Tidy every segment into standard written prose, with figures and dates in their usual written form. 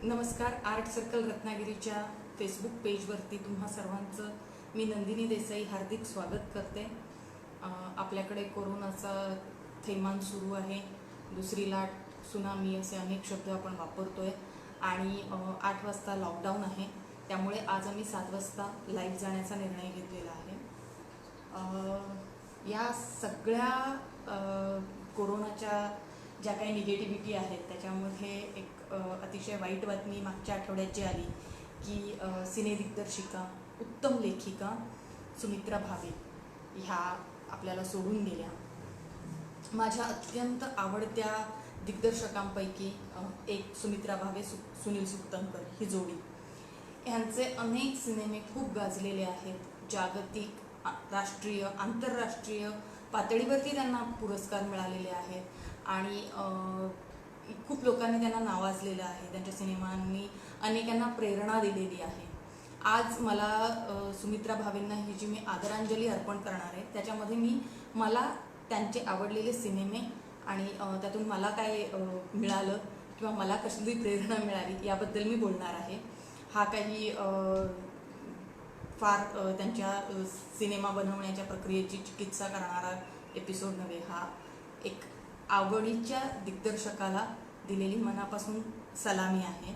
नमस्कार. Art circle रत्नागिरीच्या Facebook पेजवरती तुम्हा सर्वांचं मी नंदिनी देसाई हार्दिक स्वागत करते. आपल्याकडे कोरोनाचा थैमान सुरू आहे. दुसरी लाट, सुनामी असे अनेक शब्द आपण वापरतोय आणि 8 वाजता लॉकडाऊन आहे. त्यामुळे आज आम्ही 7 वाजता लाईव्ह जाण्याचा निर्णय घेतलेला आहे. या सगळ्या कोरोनाच्या ज्या काही निगेटिव्हिटी आहेत त्याच्यामध्ये एक अतिशय वाईट बातमी मागच्या आठवड्यात जी आली की सिने दिग्दर्शिका, उत्तम लेखिका सुमित्रा भावे ह्या आपल्याला सोडून गेल्या. माझ्या अत्यंत आवडत्या दिग्दर्शकांपैकी एक सुमित्रा भावे, सुनील सुक्तनकर ही जोडी. ह्यांचे अनेक सिनेमे खूप गाजलेले आहेत. जागतिक, राष्ट्रीय, आंतरराष्ट्रीय पातळीवरती त्यांना पुरस्कार मिळालेले आहेत आणि खूप लोकांनी त्यांना नावाजलेलं आहे. त्यांच्या सिनेमांनी अनेकांना प्रेरणा दिलेली आहे. आज मला सुमित्रा भावेंना ही जी मी आदरांजली अर्पण करणार आहे त्याच्यामध्ये मला त्यांचे आवडलेले सिनेमे आणि त्यातून मला काय मिळालं किंवा मला कसली प्रेरणा मिळाली याबद्दल मी बोलणार आहे. हा काही फार त्यांच्या सिनेमा बनवण्याच्या प्रक्रियेची चिकित्सा करणारा एपिसोड नव्हे. हा एक आवडीच्या दिग्दर्शकाला दिलेली मनापासून सलामी आहे.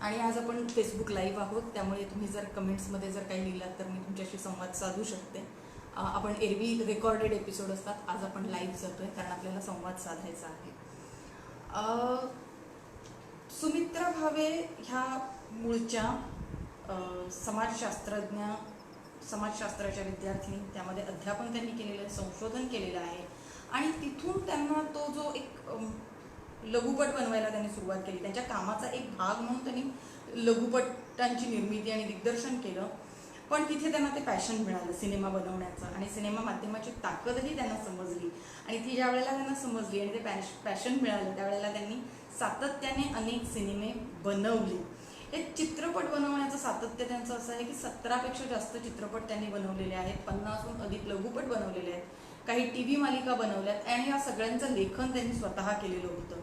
आणि आज आपण फेसबुक लाईव्ह आहोत, त्यामुळे तुम्ही जर कमेंट्समध्ये जर काही लिहिलात तर मी तुमच्याशी संवाद साधू शकते. आपण एरवी रेकॉर्डेड एपिसोड असतात, आज आपण लाईव्ह जातोय कारण आपल्याला संवाद साधायचा आहे. सुमित्रा भावे ह्या मूळच्या समाजशास्त्राच्या विद्यार्थिनी, त्यामध्ये अध्यापन त्यांनी केलेलं आहे, संशोधन केलेलं आहे आणि तिथून त्यांना तो जो एक लघुपट बनवायला त्यांनी सुरुवात केली. त्यांच्या कामाचा एक भाग म्हणून त्यांनी लघुपटांची निर्मिती आणि दिग्दर्शन केलं. पण तिथे त्यांना ते पॅशन मिळालं सिनेमा बनवण्याचं आणि सिनेमा माध्यमाची ताकदही त्यांना समजली आणि ती ज्या वेळेला त्यांना समजली आणि ते पॅशन मिळालं त्यावेळेला त्यांनी सातत्याने अनेक सिनेमे बनवले. एक चित्रपट बनवण्याचं सातत्य त्यांचं असं आहे की 17पेक्षा जास्त चित्रपट त्यांनी बनवलेले आहेत, 50हून अधिक लघुपट बनवलेले आहेत, काही TV मालिका बनवल्यात आणि या सगळ्यांचं लेखन त्यांनी स्वतः केलेलं होतं.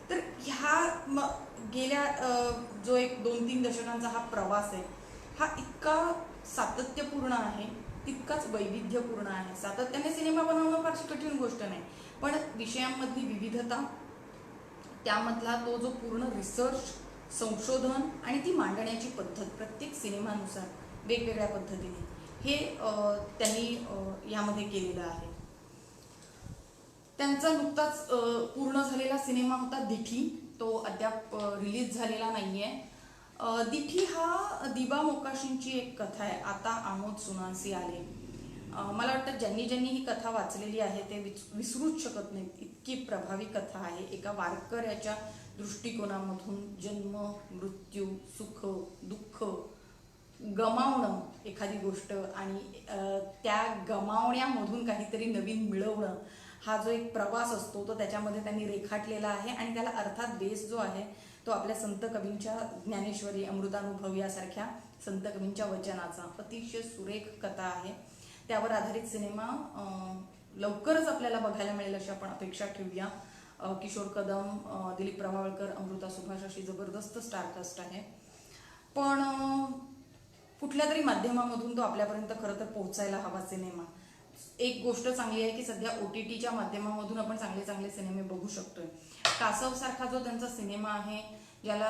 तर ह्या गेल्या जो एक 2-3 दशकांचा हा प्रवास आहे हा इतका सातत्यपूर्ण आहे, तितकाच वैविध्यपूर्ण आहे. सातत्याने सिनेमा बनवणं फारशी कठीण गोष्ट नाही, पण विषयांमधली विविधता, त्यामधला तो जो पूर्ण रिसर्च, संशोधन आणि ती मांडण्याची पद्धत प्रत्येक सिनेमानुसार वेगवेगळ्या पद्धतीने हे त्यांनी यामध्ये केलेलं आहे. त्यांचा नुकताच पूर्ण झालेला सिनेमा होता दिठी. तो अद्याप रिलीज झालेला नाहीये. दिठी हा दिबा मोकाशींची एक कथा आहे. आता आमोद सुनासी आले. मला वाटतं ज्यांनी ही कथा वाचलेली आहे ते विसरूच शकत नाहीत. इतकी प्रभावी कथा आहे. एका वारकऱ्याच्या दृष्टिकोनामधून जन्म, मृत्यू, सुख, दुःख, गमावणं एखादी गोष्ट आणि त्या गमावण्यामधून काहीतरी नवीन मिळवणं हा जो एक प्रवास असतो तो त्याच्यामध्ये त्यांनी रेखाटलेला आहे आणि त्याला अर्थात बेस जो आहे तो आपल्या संत कवींच्या ज्ञानेश्वरी, अमृतानुभव यासारख्या संत कवींच्या वचनाचा अतिशय सुरेख कथा आहे. त्यावर आधारित सिनेमा लवकरच आपल्याला बघायला मिळेल अशी आपण अपेक्षा ठेवूया. किशोर कदम, दिलीप प्रभावळकर, अमृता सुभाष अशी जबरदस्त स्टारकास्ट आहे. पण कुठल्या तरी माध्यमामधून तो आपल्यापर्यंत खरं तर पोहोचायला हवा सिनेमा. एक गोष्ट चांगली आहे की सध्या OTTच्या माध्यमामधून आपण चांगले सिनेमे बघू शकतोय. कासव सारखा जो त्यांचा सिनेमा आहे ज्याला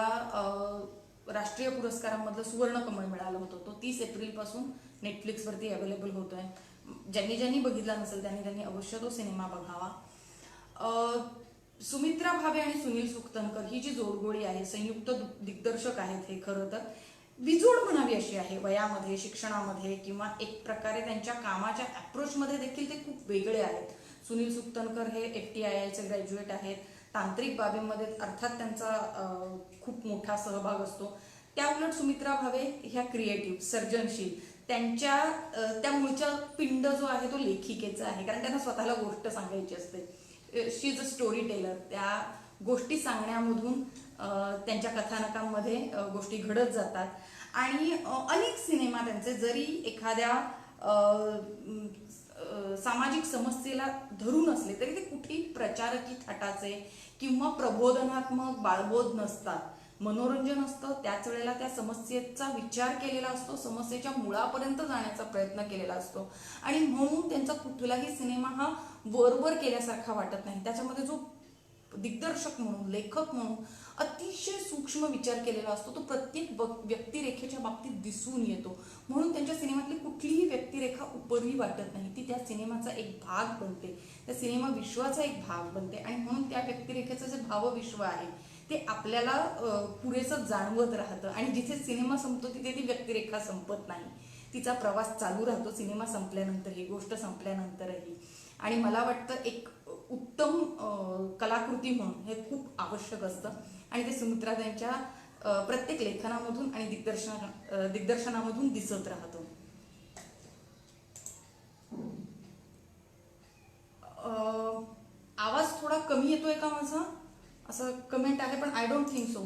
राष्ट्रीय पुरस्कारांमधलं सुवर्णकमळ मिळालं होतं, तो 30 एप्रिलपासून नेटफ्लिक्सवरती अवेलेबल होतोय. ज्यांनी बघितला नसेल त्यांनी अवश्य तो सिनेमा बघावा. सुमित्रा भावे आणि सुनील सुक्तनकर ही जी जोडगोळी आहे, संयुक्त दिग्दर्शक आहेत हे खरं तर विजोड म्हणावी अशी आहे. वयामध्ये, शिक्षणामध्ये किंवा एक प्रकारे त्यांच्या कामाच्या अप्रोचमध्ये देखील ते खूप वेगळे आहेत. सुनील सुक्तनकर हे FTIIचे ग्रॅज्युएट आहेत. तांत्रिक बाबींमध्ये अर्थात त्यांचा खूप मोठा सहभाग असतो. त्या उलट सुमित्रा भावे ह्या क्रिएटिव्ह, सर्जनशील, त्या मूळचा पिंड जो आहे तो लेखिकेचा आहे, कारण त्यांना स्वतःला गोष्ट सांगायची असते. शी इज अ स्टोरी टेलर. त्या गोष्टी सांगण्यामधून त्यांच्या कथानकांमध्ये गोष्टी घडत जातात. आणि अनेक सिनेमा त्यांचे जरी एखाद्या सामाजिक समस्येला धरून असले तरी ते कुठेही प्रचारकी थाटाचे किंवा प्रबोधनात्मक बाळबोध नसतात. मनोरंजन असतं, त्याच वेळेला त्या समस्येचा विचार केलेला असतो, समस्येच्या मुळापर्यंत जाण्याचा प्रयत्न केलेला असतो. आणि म्हणून त्यांचा कुठलाही सिनेमा हा वरवर केल्यासारखा वाटत नाही. त्याच्यामध्ये जो दिग्दर्शक म्हणून, लेखक म्हणून अतिशय सूक्ष्म विचार केलेला असतो तो प्रत्येक व्यक्तिरेखेच्या बाबतीत दिसून येतो. म्हणून त्यांच्या सिनेमातली कुठलीही व्यक्तिरेखा उपरी वाटत नाही, ती त्या सिनेमाचा एक भाग बनते, त्या सिनेमा विश्वाचा एक भाग बनते. आणि म्हणून त्या व्यक्तिरेखेचं जे भावविश्व आहे ते आपल्याला पुरेसं जाणवत राहतं. आणि जिथे सिनेमा संपतो तिथे ती व्यक्तिरेखा संपत नाही, तिचा प्रवास चालू राहतो सिनेमा संपल्यानंतरही, गोष्ट संपल्यानंतरही. आणि मला वाटतं एक उत्तम कलाकृती म्हणून हे खूप आवश्यक असतं. आणि ते सुमित्रा त्यांच्या प्रत्येक लेखनामधून आणि दिग्दर्शनामधून दिसत राहतं. आवाज थोडा कमी येतोय का माझा, असं कमेंट आहे, पण आय डोंट थिंक सो.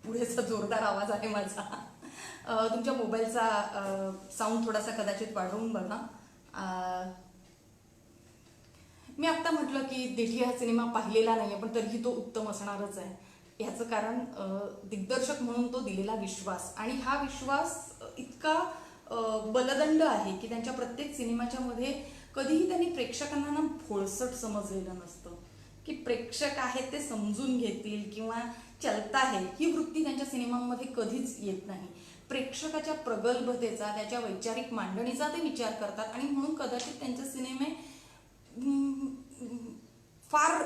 पुरेसा जोरदार आवाज आहे माझा. तुमच्या मोबाईलचा साऊंड थोडासा कदाचित वाढवून बघा. मी आत्ता म्हटलं की देठी हा सिनेमा पाहिलेला नाही आहे, पण तरीही तो उत्तम असणारच आहे. ह्याचं कारण दिग्दर्शक म्हणून तो दिलेला विश्वास. आणि हा विश्वास इतका बलदंड आहे की त्यांच्या प्रत्येक सिनेमाच्या मध्ये कधीही त्यांनी प्रेक्षकांना ना भोळसट समजलेलं नसतं, की प्रेक्षक आहेत ते समजून घेतील किंवा चलता है ही वृत्ती त्यांच्या सिनेमांमध्ये कधीच येत नाही. प्रेक्षकाच्या प्रगल्भतेचा, त्याच्या वैचारिक मांडणीचा ते विचार करतात. आणि म्हणून कदाचित त्यांचे सिनेमे फार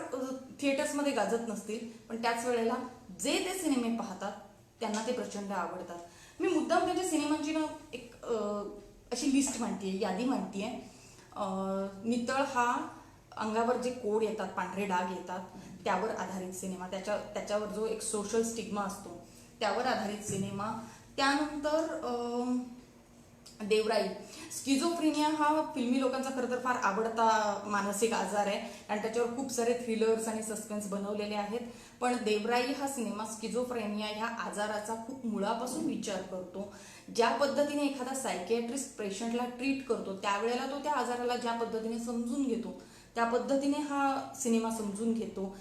थिएटर्समध्ये गाजत नसतील, पण त्याच वेळेला जे ते सिनेमे पाहतात त्यांना ते प्रचंड आवडतात. मी मुद्दाम त्यांच्या सिनेमांची ना एक अशी लिस्ट मांडतीये, यादी मांडतीये. नितळ हा अंगावर जे कोड येतात, पांढरे डाग येतात, त्यावर आधारित सिनेमा, त्याच्यावर जो एक सोशल स्टिग्मा असतो त्यावर आधारित सिनेमा. त्यानंतर देवराई. स्किझोफ्रेनिया हा फिल्मी लोकांचा खरं तर फार आवडता मानसिक आजार आहे आणि त्याच्यावर खूप सारे थ्रिलर्स आणि सस्पेन्स बनवलेले आहेत. पण देवराई हा सिनेमा स्किझोफ्रेनिया ह्या आजाराचा खूप मुळापासून विचार करतो. ज्या पद्धतीने एखादा सायकियाट्रिस्ट पेशंटला ट्रीट करतो त्यावेळेला तो त्या आजाराला ज्या पद्धतीने समजून घेतो त्या पद्धतीने हा सिनेमा समजून घेतो.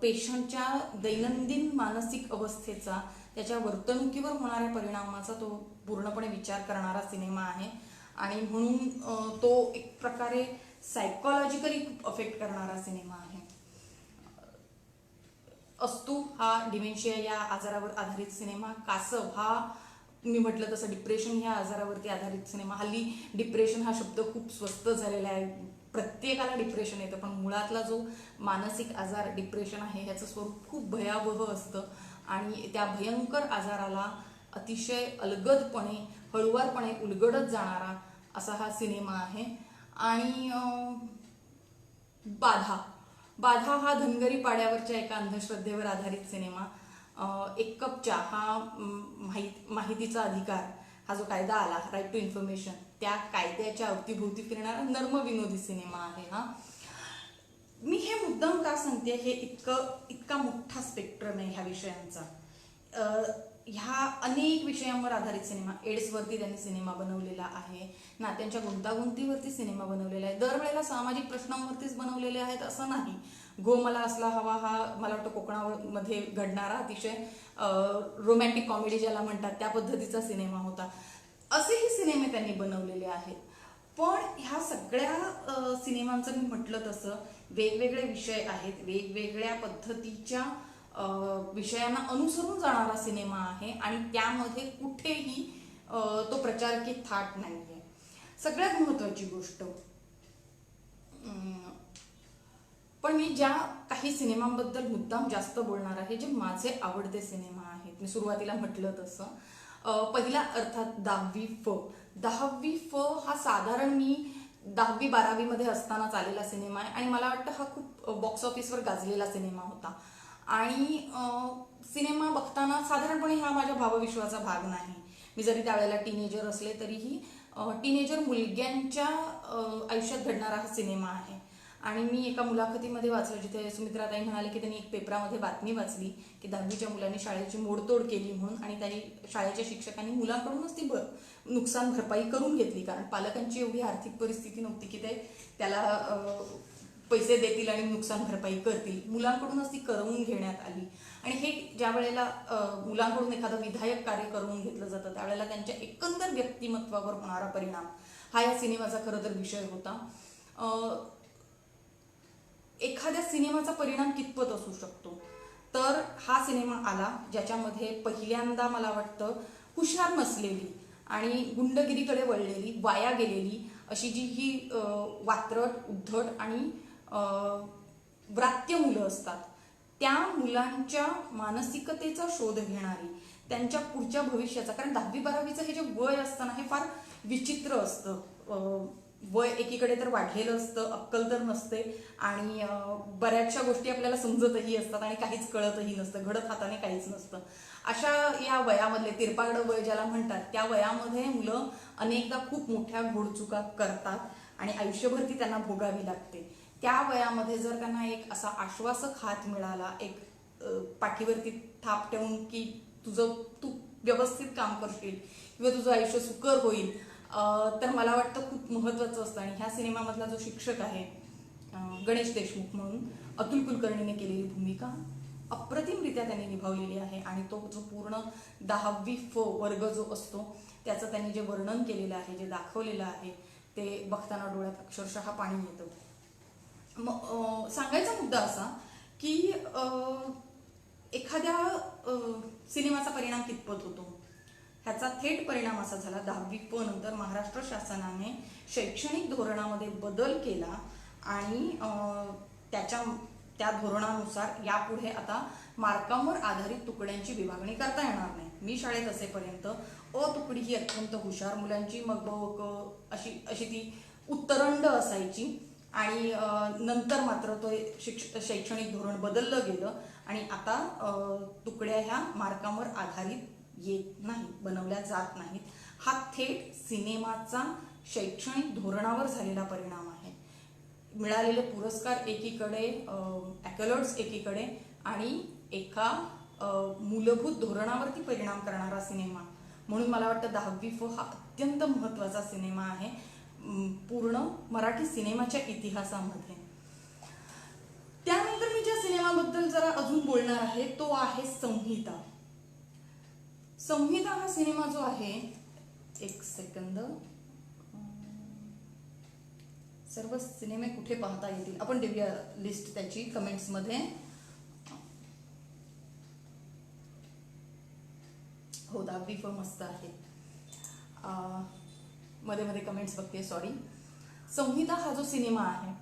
पेशंटच्या दैनंदिन मानसिक अवस्थेचा, त्याच्या वर्तणुकीवर होणाऱ्या परिणामाचा तो पूर्णपणे विचार करणारा सिनेमा आहे. आणि म्हणून तो एक प्रकारे सायकोलॉजिकली खूप अफेक्ट करणारा सिनेमा आहे. अस्तू हा डिमेन्शिया या आजारावर आधारित सिनेमा. कासव हा मी म्हटलं तसं डिप्रेशन ह्या आजारावरती आधारित सिनेमा. हल्ली डिप्रेशन हा शब्द खूप स्वस्त झालेला आहे, प्रत्येकाला डिप्रेशन येतं, पण मुळातला जो मानसिक आजार डिप्रेशन आहे ह्याचं स्वरूप खूप भयावह असतं. आणि त्या भयंकर आजाराला अतिशय अलगदपणे, हळुवारपणे उलगडत जाणारा असा हा सिनेमा आहे. आणि बाधा हा धनगरी पाड्यावरच्या एका अंधश्रद्धेवर आधारित सिनेमा. एक कप चहा हा माहितीचा अधिकार हा जो कायदा आला, राईट टू इन्फॉर्मेशन, त्या कायद्याच्या अवतीभोवती फिरणारा नर्म विनोदी सिनेमा आहे हा. मी हे मुद्दाम का सांगते, हे इतका मोठा स्पेक्ट्रम आहे ह्या विषयांचा. ह्या अनेक विषयांवर आधारित सिनेमा. एड्सवरती त्यांनी सिनेमा बनवलेला आहे, नात्यांच्या गुंतागुंतीवरती सिनेमा बनवलेला आहे, दरवेळेला सामाजिक प्रश्नांवरतीच बनवलेले आहेत असं नाही. गो मला असला हवा हा मला वाटतं कोकणामध्ये घडणारा अतिशय रोमॅन्टिक कॉमेडी ज्याला म्हणतात त्या पद्धतीचा सिनेमा होता. असेही सिनेमे त्यांनी बनवलेले आहेत. पण ह्या सगळ्या सिनेमांचं मी म्हटलं तसं वेगवेगळे विषय आहेत, वेगवेगळ्या पद्धतीच्या विषयांना अनुसरून जाणारा सिनेमा आहे. आणि त्यामध्ये कुठेही तो प्रचारकी थाट नाहीये. सगळ्यात महत्वाची गोष्ट, पण मी ज्या काही सिनेमांबद्दल मुद्दाम जास्त बोलणार आहे, जे माझे आवडते सिनेमा आहेत, मी सुरुवातीला म्हटलं तसं. पहिला अर्थात 10वी फ हा साधारण मी 10वी-12वी मध्ये असतानाच आलेला सिनेमा आहे. आणि मला वाटतं हा खूप बॉक्स ऑफिसवर गाजलेला सिनेमा होता. आणि सिनेमा बघताना साधारणपणे हा माझ्या भावविश्वाचा भाग नाही. मी जरी त्यावेळेला टीनेजर असले तरीही टीनेजर मुलग्यांच्या आयुष्यात घडणारा हा सिनेमा आहे. आणि मी एका मुलाखतीमध्ये वाचलं जिथे सुमित्राताई म्हणाले की त्यांनी एक पेपरामध्ये बातमी वाचली की 10वीच्या मुलांनी शाळेची मोडतोड केली म्हणून, आणि त्यांनी शाळेच्या शिक्षकांनी मुलांकडूनच ती नुकसान भरपाई करून घेतली, कारण पालकांची एवढी आर्थिक परिस्थिती नव्हती की ते त्याला पैसे देतील आणि नुकसान भरपाई करतील. मुलांकडूनच ती करवून घेण्यात आली. आणि हे ज्या वेळेला मुलांकडून एखादं विधायक कार्य करवून घेतलं जातं त्यावेळेला त्यांच्या एकंदर व्यक्तिमत्वावर होणारा परिणाम हा या सिनेमाचा खरं तर विषय होता. एखाद्या सिनेमाचा परिणाम कितपत असू शकतो, तर हा सिनेमा आला ज्याच्यामध्ये पहिल्यांदा मला वाटतं हुशार नसलेली आणि गुंडगिरीकडे वळलेली, वाया गेलेली अशी जी ही वात्रट, उद्धट आणि व्रात्य मुलं असतात त्या मुलांच्या मानसिकतेचा शोध घेणारी, त्यांच्या पुढच्या भविष्याचा, कारण 10वी-12वीचं हे जे वय असतं ना हे फार विचित्र असतं. वय एकीकडे तर वाढलेलं असतं, अक्कल तर नसते आणि बऱ्याचशा गोष्टी आपल्याला समजतही असतात आणि काहीच कळतही नसतं, घडत हाताने काहीच नसतं. अशा या वयामधले तिरपागडं वय ज्याला म्हणतात त्या वयामध्ये मुलं अनेकदा खूप मोठ्या घोडचुका करतात आणि आयुष्यभर ती त्यांना भोगावी लागते. त्या वयामध्ये जर त्यांना एक असा आश्वासक हात मिळाला, एक पाठीवरती थाप ठेवून की तू व्यवस्थित काम करशील किंवा तुझं आयुष्य सुकर होईल, तर मला वाटतं खूप महत्त्वाचं असतं. आणि ह्या सिनेमामधला जो शिक्षक आहे गणेश देशमुख म्हणून अतुल कुलकर्णीने केलेली भूमिका अप्रतिमरित्या त्यांनी निभावलेली आहे. आणि तो जो पूर्ण 10वी वर्ग जो असतो त्याचं त्यांनी जे वर्णन केलेलं आहे, जे दाखवलेलं आहे ते बघताना डोळ्यात अक्षरशः पाणी येतं. मग सांगायचा मुद्दा असा की एखाद्या सिनेमाचा परिणाम कितपत होतो ह्याचा थेट परिणाम असा झाला 10वी नंतर महाराष्ट्र शासनाने शैक्षणिक धोरणामध्ये बदल केला आणि त्या धोरणानुसार यापुढे आता मार्कांवर आधारित तुकड्यांची विभागणी करता येणार नाही. मी शाळेत असेपर्यंत अ तुकडी ही अत्यंत हुशार मुलांची, मग अशी ती उत्तरंड असायची आणि नंतर मात्र तो शैक्षणिक धोरण बदललं गेलं आणि आता तुकड्या ह्या मार्कांवर आधारित येत नाही, बनवल्या जात नाहीत. हा थेट सिनेमाचा शैक्षणिक धोरणावर झालेला परिणाम आहे. मिळालेले पुरस्कार एकीकडे, ॲकॉलॉर्ड्स एकीकडे आणि एका मूलभूत धोरणावरती परिणाम करणारा सिनेमा म्हणून मला वाटतं 10वी हा अत्यंत महत्त्वाचा सिनेमा आहे पूर्ण मराठी सिनेमाच्या इतिहासामध्ये. त्यानंतर मी ज्या सिनेमाबद्दल जरा अजून बोलणार आहे तो आहे संहिता. संहिता हा सिनेमा जो आहे, एक सेकंद, सर्व सिनेमे कुठे पाहता येतील आपण देऊया लिस्ट त्याची कमेंट्समध्ये. हो 10वी मस्त आहे. मध्ये मध्ये कमेंट्स बघते, सॉरी. संहिता हा जो सिनेमा आहे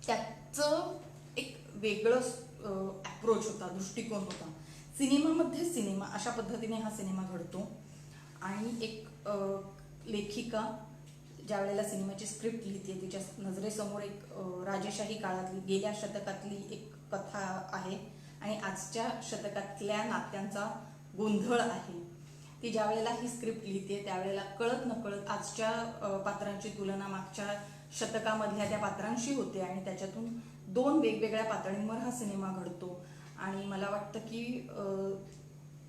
त्याचं एक वेगळं अप्रोच होता, दृष्टिकोन होता. सिनेमामध्ये सिनेमा अशा पद्धतीने हा सिनेमा घडतो आणि एक लेखिका ज्या वेळेला सिनेमाची स्क्रिप्ट लिहिते तिच्या नजरेसमोर एक राजेशाही काळातली, गेल्या शतकातली एक कथा आहे आणि आजच्या शतकातल्या नात्यांचा गोंधळ आहे. ती ज्या वेळेला ही स्क्रिप्ट लिहिते त्यावेळेला कळत नकळत आजच्या पात्रांची तुलना मागच्या शतकामधल्या त्या पात्रांशी होते आणि त्याच्यातून दोन वेगवेगळ्या पातळींवर हा सिनेमा घडतो. आणि मला वाटतं की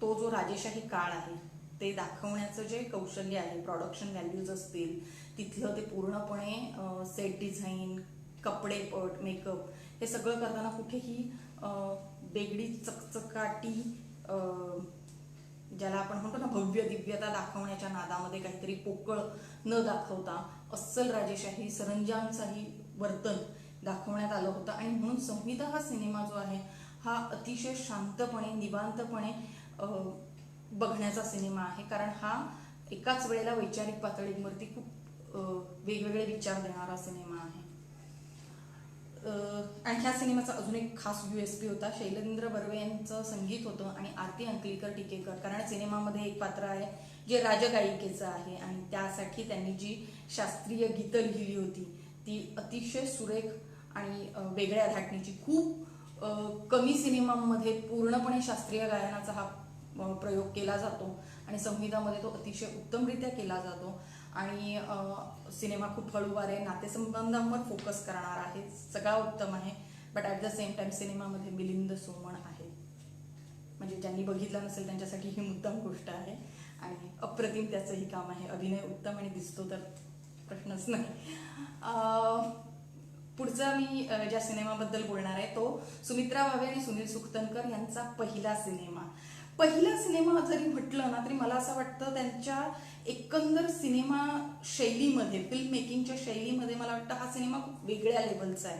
तो जो राजेशाही काळ आहे ते दाखवण्याचं जे कौशल्य आहे, प्रोडक्शन व्हॅल्यूज असतील, तिथलं ते पूर्णपणे सेट डिझाईन, कपडेपट, मेकअप हे सगळं करताना कुठेही वेगळी चकचकाटी, ज्याला आपण म्हणतो ना भव्य दिव्यता दाखवण्याच्या नादामध्ये काहीतरी पोकळ न दाखवता अस्सल राजेशाही सरंजामचाही वर्तन दाखवण्यात आलं होतं. आणि म्हणून संहिता हा सिनेमा जो आहे हा अतिशय शांतपणे, निवांतपणे बघण्याचा सिनेमा आहे, कारण हा एकाच वेळेला वैचारिक पातळीवरती खूप वेगवेगळे विचार देणारा सिनेमा आहे. आणि ह्या सिनेमाचा अजून एक खास USP होता, शैलेंद्र बर्वे यांचं संगीत होतं आणि आरती अंकलीकर टिकेकर, कारण सिनेमामध्ये एक पात्र आहे जे राजगायिकेचं आहे आणि त्यासाठी त्यांनी जी शास्त्रीय गीतं लिहिली होती ती अतिशय सुरेख आणि वेगळ्या धाटणीची. खूप कमी सिनेमांमध्ये पूर्णपणे शास्त्रीय गायनाचा हा प्रयोग केला जातो आणि संगीतामध्ये तो अतिशय उत्तमरित्या केला जातो. आणि सिनेमा खूप हळूवार आहे, नातेसंबंधांवर फोकस करणार आहे, सगळा उत्तम आहे. But at the same time सिनेमामध्ये मिलिंद सोमण आहे, म्हणजे ज्यांनी बघितलं नसेल त्यांच्यासाठी ही मुद्दाम गोष्ट आहे. आणि अप्रतिम त्याचंही काम आहे, अभिनय उत्तम आणि दिसतो तर प्रश्नच नाही. पुढचा मी ज्या सिनेमाबद्दल बोलणार आहे तो सुमित्रा भावे आणि सुनील सुखतनकर यांचा पहिला सिनेमा. पहिला सिनेमा जरी म्हटलं ना तरी मला असं वाटतं त्यांच्या एकंदर सिनेमा शैलीमध्ये, फिल्म मेकिंगच्या शैलीमध्ये मला वाटतं हा सिनेमा खूप वेगळ्या लेवलचा आहे.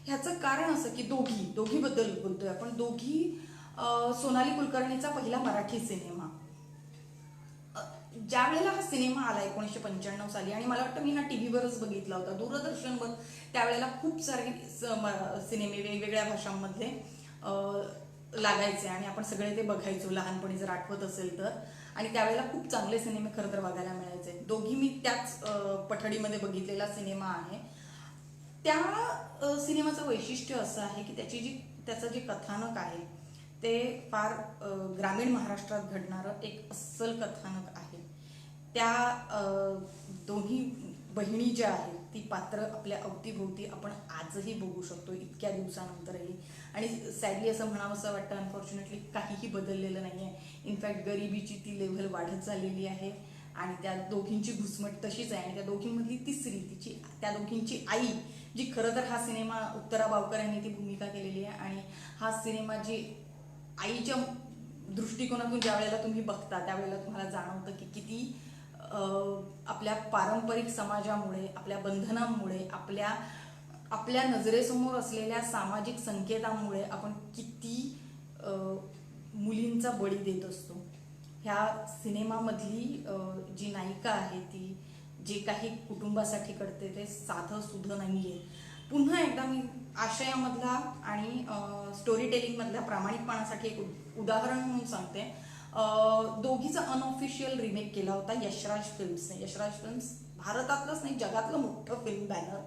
ह्याचं कारण असं की दोघीबद्दल बोलतोय आपण, सोनाली कुलकर्णीचा पहिला मराठी सिनेमा. ज्या वेळेला हा सिनेमा आला 1995 साली, आणि मला वाटतं मी हा टीव्हीवरच बघितला होता, दूरदर्शनवर त्यावेळेला खूप सारे सिनेमे वेगवेगळ्या भाषांमधले लागायचे आणि आपण सगळे ते बघायचो लहानपणी, जर आठवत असेल तर. आणि त्यावेळेला खूप चांगले सिनेमे खरं तर बघायला मिळायचे. दोघी मी त्याच पठडीमध्ये बघितलेला सिनेमा आहे. त्या सिनेमाचं वैशिष्ट्य असं आहे की त्याचं जे कथानक आहे ते फार ग्रामीण महाराष्ट्रात घडणारं एक अस्सल कथानक आहे. त्या दोन्ही बहिणी ज्या आहेत ती पात्र आपल्या अवतीभोवती आपण आजही बघू शकतो इतक्या दिवसानंतरही. आणि सॅडली असं म्हणावंसं वाटतं, अनफॉर्च्युनेटली काहीही बदललेलं नाही आहे. इनफॅक्ट गरिबीची ती लेव्हल वाढत चाललेली आहे आणि त्या दोघींची घुसमट तशीच आहे. आणि त्या दोघींमधली तिसरी त्या दोघींची आई, जी खरं तर हा सिनेमा उत्तरा बावकर यांनी ती भूमिका केलेली आहे. आणि हा सिनेमा जी आईच्या दृष्टिकोनातून ज्या वेळेला तुम्ही बघता त्यावेळेला तुम्हाला जाणवतं की किती आपल्या पारंपरिक समाजामुळे, आपल्या बंधनांमुळे, आपल्या नजरेसमोर असलेल्या सामाजिक संकेतांमुळे आपण किती मुलींचा बळी देत असतो. ह्या सिनेमामधली जी नायिका आहे ती जे काही कुटुंबासाठी करते ते साधं सुधं नाही आहे. पुन्हा एकदा मी आशयामधला आणि स्टोरी टेलिंगमधल्या प्रामाणिकपणासाठी एक उदाहरण म्हणून सांगते. दोघीचा अनऑफिशियल रिमेक केला होता यशराज फिल्म्सने. यशराज फिल्म्स भारतातलंच नाही जगातलं मोठं फिल्म बॅनर,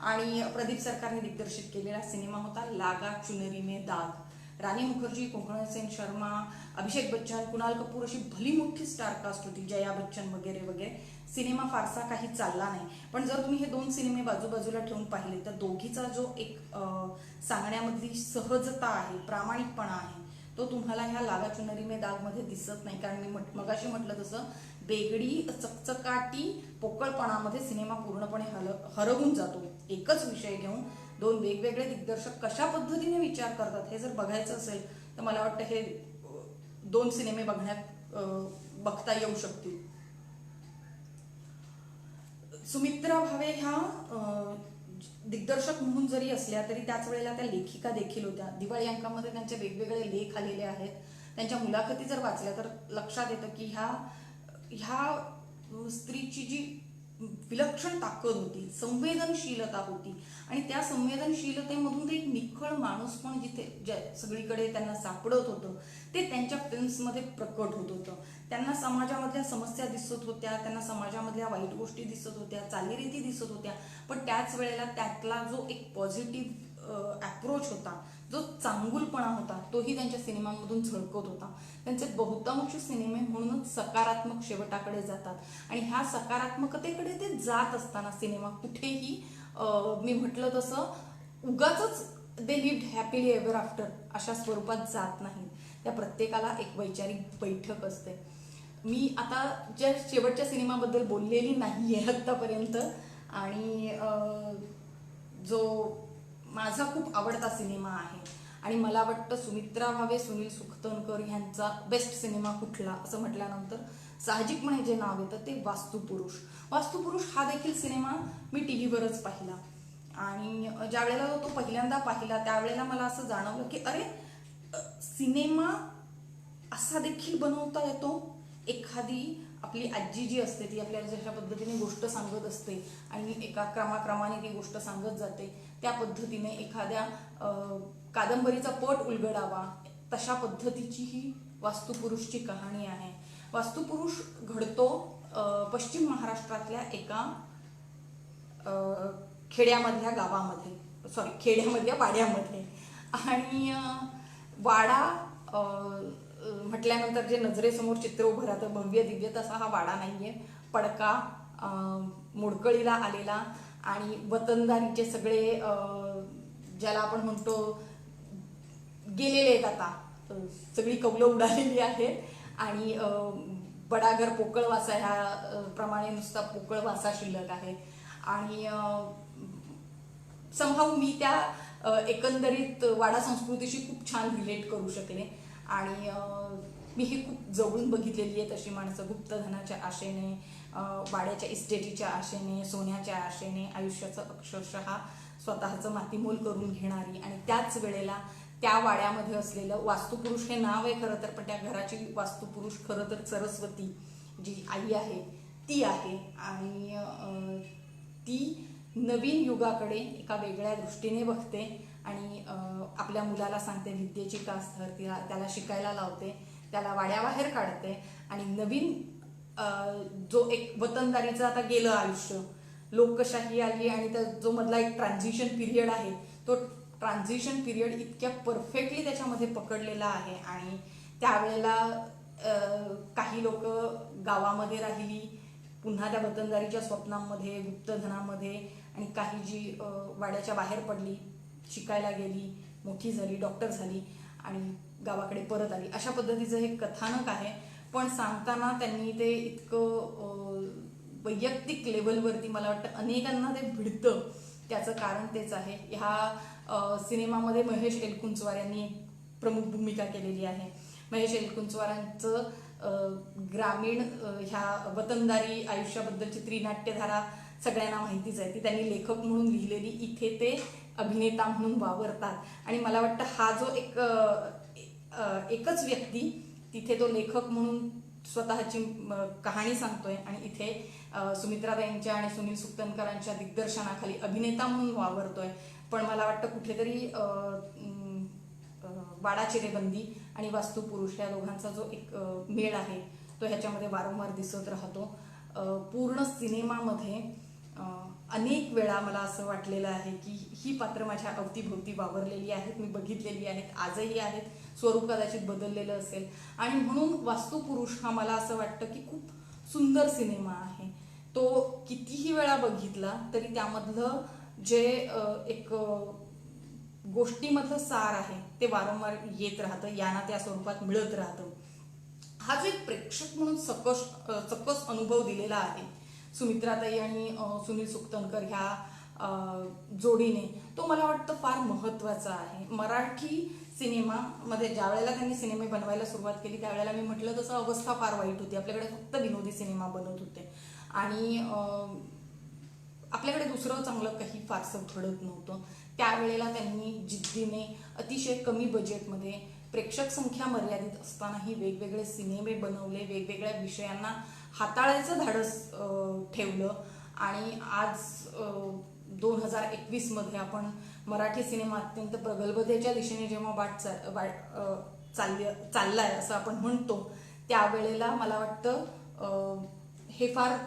आणि प्रदीप सरकारने दिग्दर्शित केलेला सिनेमा होता लागा चुनरी में दाग. राणी मुखर्जी, कोंकण सेन शर्मा, अभिषेक बच्चन, कुणाल कपूर अशी भली मोठी स्टार कास्ट होती, जया बच्चन वगैरे वगैरे. सिनेमा फारसा काही चालला नाही, पण जर तुम्ही हे दोन सिनेमे बाजूबाजूला ठेवून पाहिले तर दोघीचा जो एक सांगण्यामधली सहजता आहे, प्रामाणिकपणा आहे, तो तुम्हाला ह्या लागा चुनरी में दाग मध्ये दिसत नाही. कारण मी मगाशी म्हटलं तसं बेगडी चकचकाटी पोकळपणामध्ये सिनेमा पूर्णपणे हरवून जातो. एकच विषय घेऊन दोन वेगवेगळे दिग्दर्शक कशा पद्धतीने विचार करतात हे जर बघायचं असेल तर मला वाटतं हे दोन सिनेमे बघता येऊ शकतील. सुमित्रा भावे ह्या दिग्दर्शक म्हणून जरी असल्या तरी त्याच वेळेला त्या लेखिका देखील होत्या. दिवाळी अंकामध्ये त्यांचे वेगवेगळे लेख आलेले आहेत. त्यांच्या मुलाखती जर वाचल्या तर लक्षात येतं की ह्या स्त्रीची जी विलक्षण ताकद होती, संवेदनशीलता होती, आणि त्या संवेदनशीलतेमधून ते एक निखळ माणूस पण जिथे सगळीकडे त्यांना सापडत होतं ते त्यांच्या फिल्म्समध्ये प्रकट होत होतं. त्यांना समाजामधल्या समस्या दिसत होत्या, त्यांना समाजामधल्या वाईट गोष्टी दिसत होत्या, चालीरीती दिसत होत्या, पण त्याच वेळेला त्यातला जो एक पॉझिटिव्ह अप्रोच होता, जो चांगुलपणा होता, तोही त्यांच्या सिनेमांमधून झळकत होता. त्यांचे बहुतांश सिनेमे म्हणूनच सकारात्मक शेवटाकडे जातात, आणि ह्या सकारात्मकतेकडे ते जात असताना सिनेमा कुठेही मी म्हटलं तसं उगाच they lived happily ever after अशा स्वरूपात जात नाही. त्या प्रत्येकाला एक वैचारिक बैठक असते. मी आता ज्या शेवटच्या सिनेमाबद्दल बोललेली नाही आहे आत्तापर्यंत, आणि जो माझा खूप आवडता सिनेमा आहे, आणि मला वाटतं सुमित्रा भावे, सुनील सुखतनकर ह्यांचा बेस्ट सिनेमा कुठला असं म्हटल्यानंतर साहजिकपणे जे नाव येतं ते वास्तुपुरुष. वास्तुपुरुष हा देखील सिनेमा मी टीव्हीवरच पाहिला, आणि ज्या वेळेला तो पहिल्यांदा पाहिला त्यावेळेला मला असं जाणवलं की अरे, सिनेमा असा देखील बनवता येतो. एखादी आपली आजी जी असते ती आपल्याला जशा पद्धतीने गोष्ट सांगत असते आणि एका क्रमाक्रमाने ती गोष्ट सांगत जाते, त्या पद्धतीने एखाद्या कादंबरीचा पट उलगडावा तशा पद्धतीची ही वास्तुपुरुषची कहाणी आहे. वास्तुपुरुष घडतो पश्चिम महाराष्ट्रातल्या एका खेड्यामधल्या वाड्यामध्ये. आणि वाडा म्हटल्यानंतर जे नजरेसमोर चित्र उभं राहतं भव्य दिव्य, तसा हा वाडा नाहीये. पडका मोडकळीला आलेला आणि वतनदारीचे सगळे ज्याला आपण म्हणतो गेलेले आहेत आता, सगळी कौलं उडालेली आहेत आणि बडागर पोकळ वासा ह्या प्रमाणे नुसता पोकळ वासा शिल्लक आहे. आणि समहाऊ मी त्या एकंदरीत वाडा संस्कृतीशी खूप छान रिलेट करू शकले आणि मी ही खूप जवळून बघितलेली आहेत अशी माणसं गुप्तधनाच्या आशेने, वाड्याच्या इस्टेटीच्या आशेने, सोन्याच्या आशेने आयुष्याचं अक्षरशः स्वतःचं मातीमोल करून घेणारी आणि त्याच वेळेला त्या वाड्यामध्ये असलेलं वास्तुपुरुष हे नाव आहे खरं तर, पण त्या घराची वास्तुपुरुष खरं तर सरस्वती जी आई आहे ती आहे आणि ती नवीन युगाकडे एका वेगळ्या दृष्टीने बघते आणि आपल्या मुलाला सांगते विद्येची कास धर, त्याला शिकायला लावते, त्याला वाड्याबाहेर काढते आणि नवीन जो एक वतनदारीचं आता गेलं आयुष्य, लोकशाही आली आणि त्या जो मधला एक ट्रान्झिशन पिरियड आहे तो ट्रान्झिशन पिरियड इतक्या परफेक्टली त्याच्यामध्ये पकडलेला आहे. आणि त्यावेळेला काही लोक गावामध्ये राहिली, पुन्हा त्या वतनदारीच्या स्वप्नांमध्ये, गुप्तधनामध्ये, आणि काही जी वाड्याच्या बाहेर पडली, शिकायला गेली, मोठी झाली, डॉक्टर झाली आणि गावाकडे परत आली. अशा पद्धतीचं हे कथानक आहे. पण सांगताना त्यांनी ते इतकं वैयक्तिक लेवलवरती मला वाटतं अनेकांना ते भिडतं. त्याचं कारण तेच आहे. ह्या सिनेमामध्ये महेश एलकुंचवार यांनी प्रमुख भूमिका केलेली आहे. महेश एलकुंचवारांचं ग्रामीण ह्या वतनदारी आयुष्याबद्दलची त्रिनाट्यधारा सगळ्यांना माहितीच आहे. ती त्यांनी लेखक म्हणून लिहिलेली, इथे ते अभिनेता म्हणून वावरतात. आणि मला वाटतं हा जो एकच व्यक्ती तिथे तो लेखक म्हणून स्वतःची कहाणी सांगतोय आणि इथे सुमित्राताईंच्या आणि सुनील सुक्तनकरांच्या दिग्दर्शनाखाली अभिनेता म्हणून वावरतोय. पण मला वाटतं कुठेतरी वाडा चिरेबंदी आणि वास्तुपुरुष या दोघांचा जो एक मेळ आहे तो ह्याच्यामध्ये वारंवार दिसत राहतो. पूर्ण सिनेमामध्ये अनेक वेळा मला असं वाटलेलं आहे की ही पात्र माझ्या अवतीभोवती वावरलेली आहेत, मी बघितलेली आहेत, आजही आहेत, स्वरूप कदाचित बदललेलं असेल. आणि म्हणून वास्तुपुरुष हा मला असं वाटतं की खूप सुंदर सिनेमा आहे. तो कितीही वेळा बघितला तरी त्यामधलं जे एक गोष्टीमधलं सार आहे ते वारंवार येत राहतं, यांना त्या स्वरूपात मिळत राहतं. हा जो एक प्रेक्षक म्हणून सकस अनुभव दिलेला आहे सुमित्राताई आणि सुनील सुक्तनकर ह्या जोडीने, तो मला वाटतं फार महत्त्वाचा आहे. मराठी सिनेमामध्ये ज्या वेळेला त्यांनी सिनेमे बनवायला सुरुवात केली त्यावेळेला मी म्हटलं तसं अवस्था फार वाईट होती. आपल्याकडे फक्त विनोदी सिनेमा बनत होते आणि आपल्याकडे दुसरं चांगलं काही फारसं घडत नव्हतं. त्यावेळेला त्यांनी जिद्दीने अतिशय कमी बजेटमध्ये, प्रेक्षक संख्या मर्यादित असतानाही वेगवेगळे सिनेमे बनवले, वेगवेगळ्या विषयांना हाताळायचं धाडस ठेवलं. आणि आज 2021 आपण मराठी सिनेमा अत्यंत प्रगल्भतेच्या दिशेने जेव्हा चाललाय असं आपण म्हणतो, त्यावेळेला मला वाटतं हे फार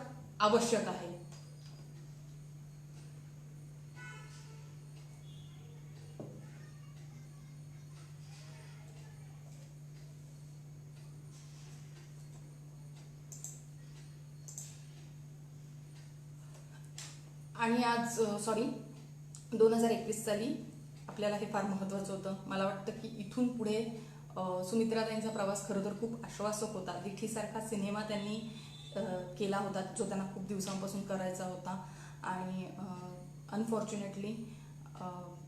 आवश्यक आहे. आणि आज 2021 साली आपल्याला हे फार महत्त्वाचं होतं. मला वाटतं की इथून पुढे सुमित्राताईंचा प्रवास खरं तर खूप आश्वासक होता. दिठीसारखा सिनेमा त्यांनी केला होता जो त्यांना खूप दिवसांपासून करायचा होता आणि अनफॉर्च्युनेटली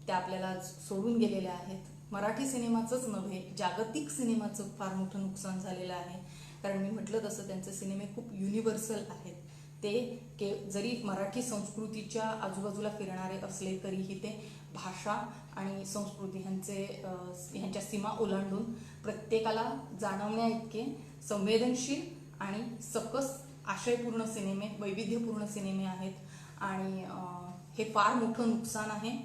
त्या आपल्याला सोडून गेलेल्या आहेत. मराठी सिनेमाचंच नव्हे, जागतिक सिनेमाचं फार मोठं नुकसान झालेलं आहे. कारण मी म्हटलं तसं त्यांचे सिनेमे खूप युनिव्हर्सल आहेत. ते जरी मराठी संस्कृतीच्या आजूबाजूला फिरणारे असले तरीही ते भाषा आणि संस्कृती ह्यांच्या सीमा ओलांडून प्रत्येकाला जाणवण्या इतके संवेदनशील आणि सकस आशयपूर्ण सिनेमे, वैविध्यपूर्ण सिनेमे आहेत. आणि हे फार मोठं नुकसान आहे.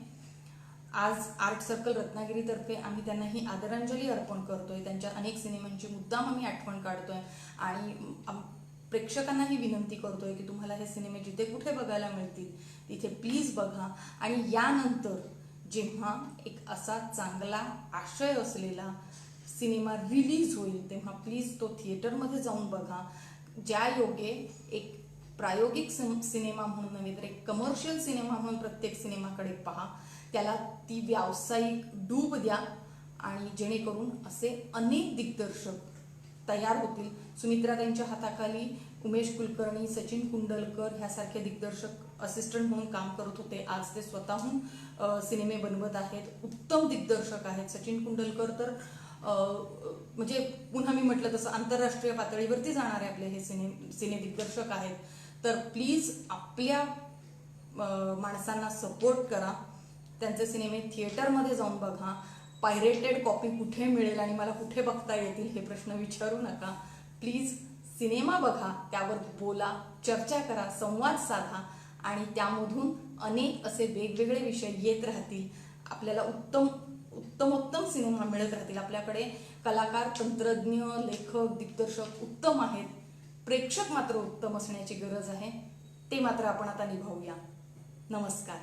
आज आर्ट सर्कल रत्नागिरीतर्फे आम्ही त्यांना ही आदरांजली अर्पण करतोय. त्यांच्या अनेक सिनेमांची मुद्दाम आम्ही आठवण काढतोय आणि प्रेक्षकांनाही विनंती करतोय की तुम्हाला हे सिनेमे जिथे कुठे बघायला मिळतील तिथे प्लीज बघा. आणि यानंतर जेव्हा एक असा चांगला आशय असलेला सिनेमा रिलीज होईल तेव्हा प्लीज तो थिएटरमध्ये जाऊन बघा. ज्या योगे एक प्रायोगिक सिनेमा म्हणून नव्हे तर एक कमर्शियल सिनेमा म्हणून प्रत्येक सिनेमाकडे पहा, त्याला ती व्यावसायिक डूब द्या आणि जेणेकरून असे अनेक दिग्दर्शक तयार होतील. सुमित्राताईंच्या हाताखाली उमेश कुलकर्णी, सचिन कुंडलकर ह्यासारखे दिग्दर्शक असिस्टंट म्हणून काम करत होते. आज ते स्वतःहून सिनेमे बनवत आहेत. उत्तम दिग्दर्शक आहेत. सचिन कुंडलकर तर म्हणजे पुन्हा मी म्हटलं तसं आंतरराष्ट्रीय पातळीवरती जाणारे आपले हे सिने दिग्दर्शक आहेत. तर प्लीज आपल्या माणसांना सपोर्ट करा. त्यांचे सिनेमे थिएटरमध्ये जाऊन बघा. पायरेटेड कॉपी कुठे मिळेल आणि मला कुठे बघता येतील हे प्रश्न विचारू नका. प्लीज सिनेमा बघा, त्यावर बोला, चर्चा करा, संवाद साधा आणि त्यामधून अनेक असे वेगवेगळे विषय येत राहतील. आपल्याला उत्तमोत्तम सिनेमा मिळत राहतील. आपल्याकडे कलाकार, तंत्रज्ञ, लेखक, दिग्दर्शक उत्तम आहेत. प्रेक्षक मात्र उत्तम असण्याची गरज आहे. ते मात्र आपण आता निभावूया. नमस्कार.